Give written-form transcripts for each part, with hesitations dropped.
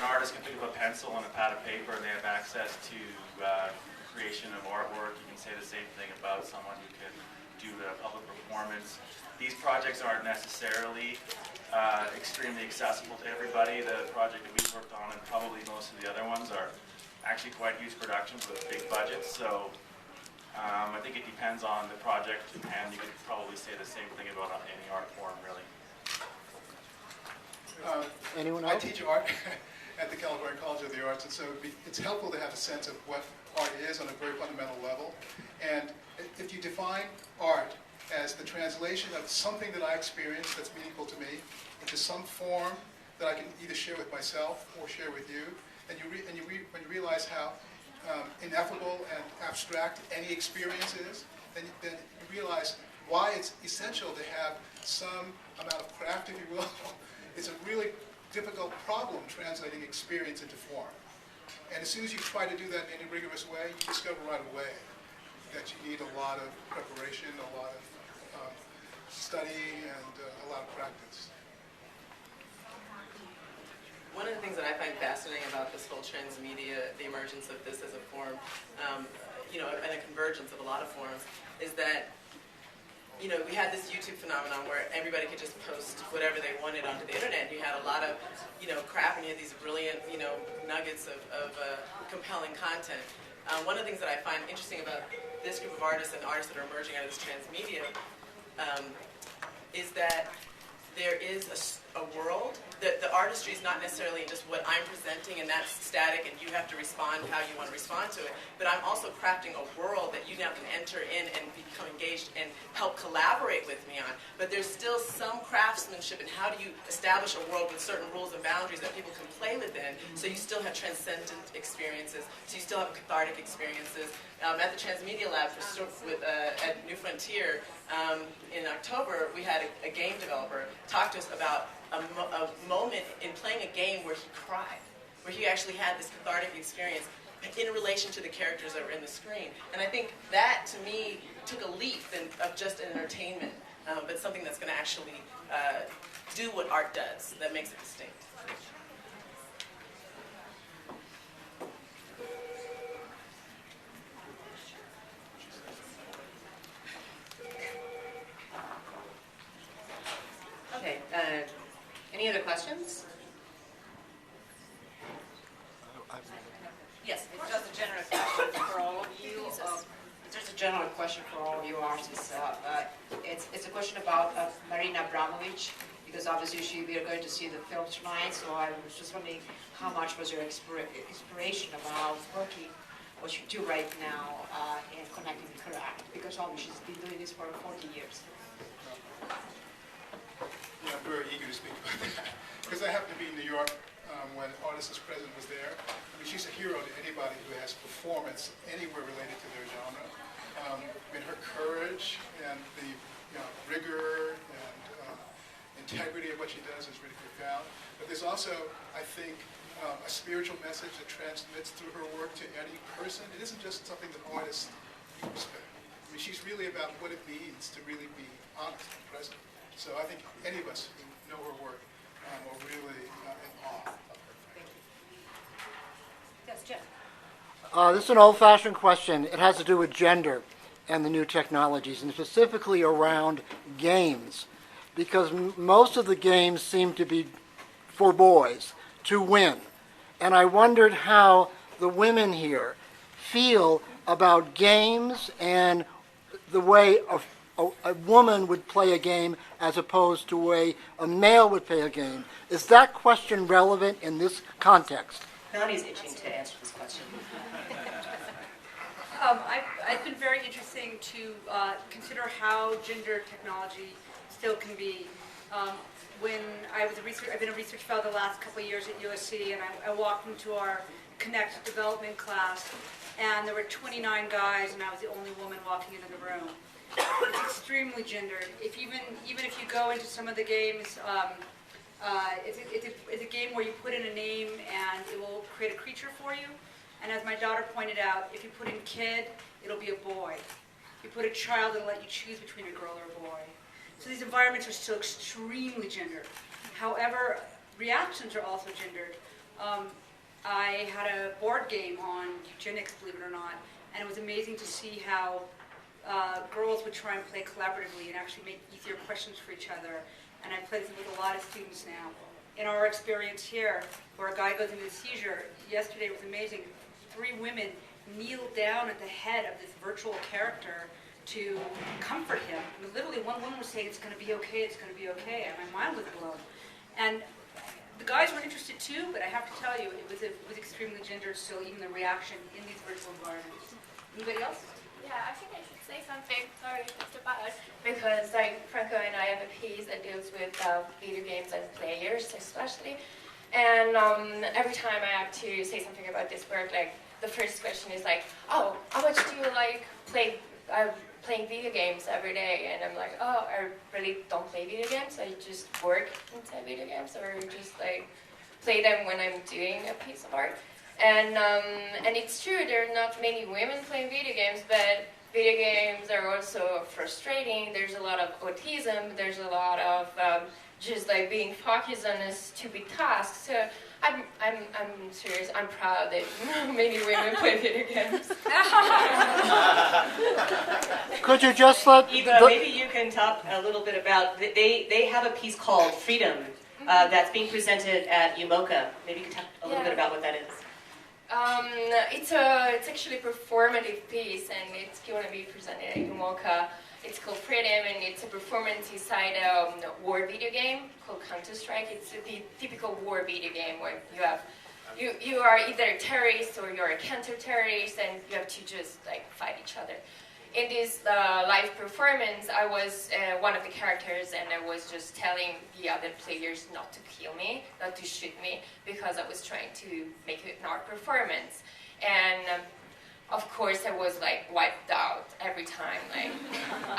an artist can pick up a pencil and a pad of paper and they have access to creation of artwork. You can say the same thing about someone who can do a public performance. These projects aren't necessarily extremely accessible to everybody. The project that we've worked on, and probably most of the other ones, are actually quite huge productions with big budgets. So I think it depends on the project, and you could probably say the same thing about any art form, really. Anyone I else? teach art at the California College of the Arts, and so it's helpful to have a sense of what art is on a very fundamental level. And if you define art as the translation of something that I experience that's meaningful to me into some form that I can either share with myself or share with you, and when you realize how ineffable and abstract any experience is, then you realize why it's essential to have some amount of craft, if you will. It's a really difficult problem translating experience into form. And as soon as you try to do that in a rigorous way, you discover right away that you need a lot of preparation, a lot of study, and a lot of practice. One of the things that I find fascinating about this whole transmedia, the emergence of this as a form, and a convergence of a lot of forms, is that we had this YouTube phenomenon where everybody could just post whatever they wanted onto the internet. You had a lot of, crap, and you had these brilliant, nuggets of compelling content. One of the things that I find interesting about this group of artists and artists that are emerging out of this transmedia is that there is a world, that the artistry is not necessarily just what I'm presenting and that's static and you have to respond how you want to respond to it, but I'm also crafting a world that you now can enter in and become engaged and help collaborate with me on. But there's still some craftsmanship in how do you establish a world with certain rules and boundaries that people can play within, so you still have transcendent experiences, so you still have cathartic experiences. At the Transmedia Lab at New Frontier in October, we had a game developer talk to us about a moment in playing a game where he cried, where he actually had this cathartic experience in relation to the characters that were in the screen. And I think that, to me, took a leap of just entertainment, but something that's going to actually do what art does, that makes it distinct. Okay, any other questions? Yes. It's just a general question for all of you. Just a general question for all of you artists. It's a question about Marina Abramovic, because obviously we are going to see the film tonight, so I was just wondering how much was your inspiration about working, what you do right now, and connecting with her act, because obviously she's been doing this for 40 years. Yeah, I'm very eager to speak about that, because I happened to be in New York when Artists President was there. I mean, she's a hero to anybody who has performance anywhere related to their genre. Her courage and the rigor and integrity of what she does is really profound. But there's also, I think, a spiritual message that transmits through her work to any person. It isn't just something that artists respect. I mean, she's really about what it means to really be honest and present. So I think any of us who know her work are really in awe of her. Thank you. Yes, Jeff. This is an old-fashioned question. It has to do with gender and the new technologies, and specifically around games, because most of the games seem to be for boys to win. And I wondered how the women here feel about games and the way a woman would play a game as opposed to the way a male would play a game. Is that question relevant in this context? Nonny's itching to answer this question. I've been very interesting to consider how gender technology still can be. When I was I've been a research fellow the last couple of years at USC, and I walked into our Connect development class, and there were 29 guys, and I was the only woman walking into the room. It's extremely gendered. Even if you go into some of the games, it's a game where you put in a name and it will create a creature for you. And as my daughter pointed out, if you put in kid, it'll be a boy. If you put a child, it'll let you choose between a girl or a boy. So these environments are still extremely gendered. However, reactions are also gendered. I had a board game on eugenics, believe it or not, and it was amazing to see how girls would try and play collaboratively and actually make easier questions for each other. And I play this with a lot of students now. In our experience here, where a guy goes into a seizure, yesterday was amazing. 3 women kneeled down at the head of this virtual character to comfort him. And literally, one woman was saying, "It's going to be okay, it's going to be okay," and my mind was blown. And the guys were interested too, but I have to tell you, it was extremely gendered, so even the reaction in these virtual environments. Anybody else? Yeah, I think I should say something. Sorry, Mr. Bad. Because like Franco and I have a piece that deals with video games and players, especially. And every time I have to say something about this work, like the first question is like, "Oh, how much do you like playing video games every day?" And I'm like, "Oh, I really don't play video games. I just work inside video games, or just like play them when I'm doing a piece of art." And it's true, there are not many women playing video games, but video games are also frustrating. There's a lot of autism. There's a lot of just like being focused on a stupid task. So I'm serious. I'm proud that many women play video games. Could you just let... Eva, maybe you can talk a little bit about, they have a piece called Freedom that's being presented at UMOCA. Maybe you can talk a little bit about what that is. It's actually a performative piece, and it's going to be presented at UMOCA. It's called Freedom, and it's a performance inside a war video game called Counter-Strike. It's the typical war video game where you are either a terrorist or you're a counter-terrorist, and you have to just like fight each other. In this live performance, I was one of the characters, and I was just telling the other players not to kill me, not to shoot me, because I was trying to make an art performance. And of course, I was like wiped out every time, like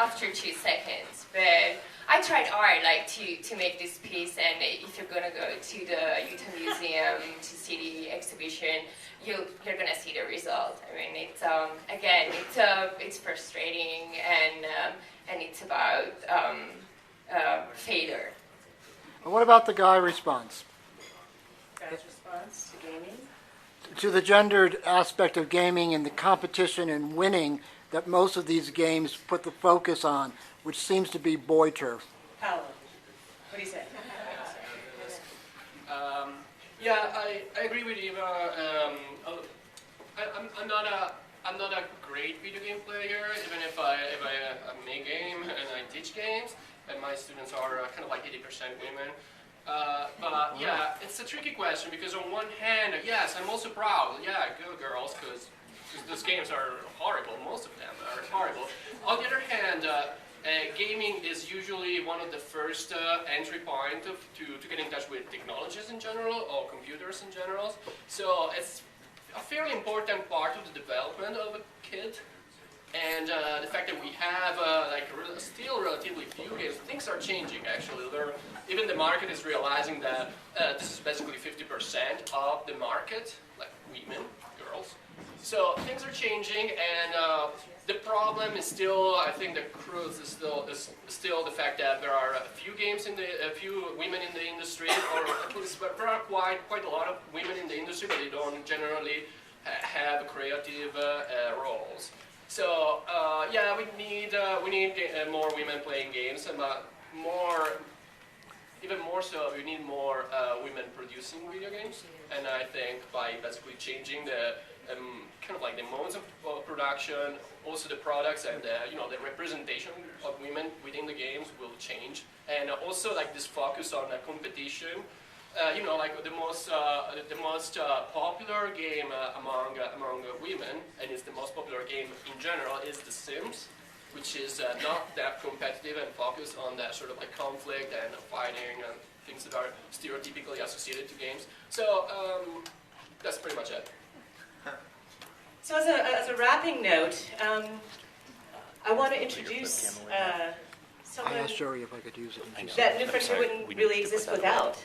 after 2 seconds. But I tried hard, like to make this piece. And if you're gonna go to the Utah Museum to see the exhibition, you're gonna see the result. I mean, it's again, it's frustrating, and it's about failure. And what about the guy response? Guy's response to gaming? To the gendered aspect of gaming and the competition and winning that most of these games put the focus on, which seems to be boy turf. Paolo, what do you say? Yeah, I agree with Eva. I'm not a great video game player, even if I make game and I teach games, and my students are kind of like 80% women. But yeah, it's a tricky question because on one hand, yes, I'm also proud. Yeah, go girls, because those games are horrible. Most of them are horrible. On the other hand, gaming is usually one of the first entry point to get in touch with technologies in general or computers in general. So it's a fairly important part of the development of a kid. And the fact that we have still relatively few games, things are changing actually. Even the market is realizing that this is basically 50% of the market, like women, girls. So things are changing, and the problem is still, I think the cruise is still the fact that there are a few women in the industry, or at least there are quite a lot of women in the industry, but they don't generally have creative roles. So yeah, we need more women playing games, and even more so, we need more women producing video games. And I think by basically changing the kind of like the modes of production, also the products and the representation of women within the games will change. And also like this focus on competition. Like the most popular game among women, and it's the most popular game in general, is The Sims, which is not that competitive and focused on that sort of like conflict and fighting and things that are stereotypically associated to games. So that's pretty much it. So as a wrapping note, I want to introduce someone I asked Sari if I could use it. that New Frontier wouldn't really exist without.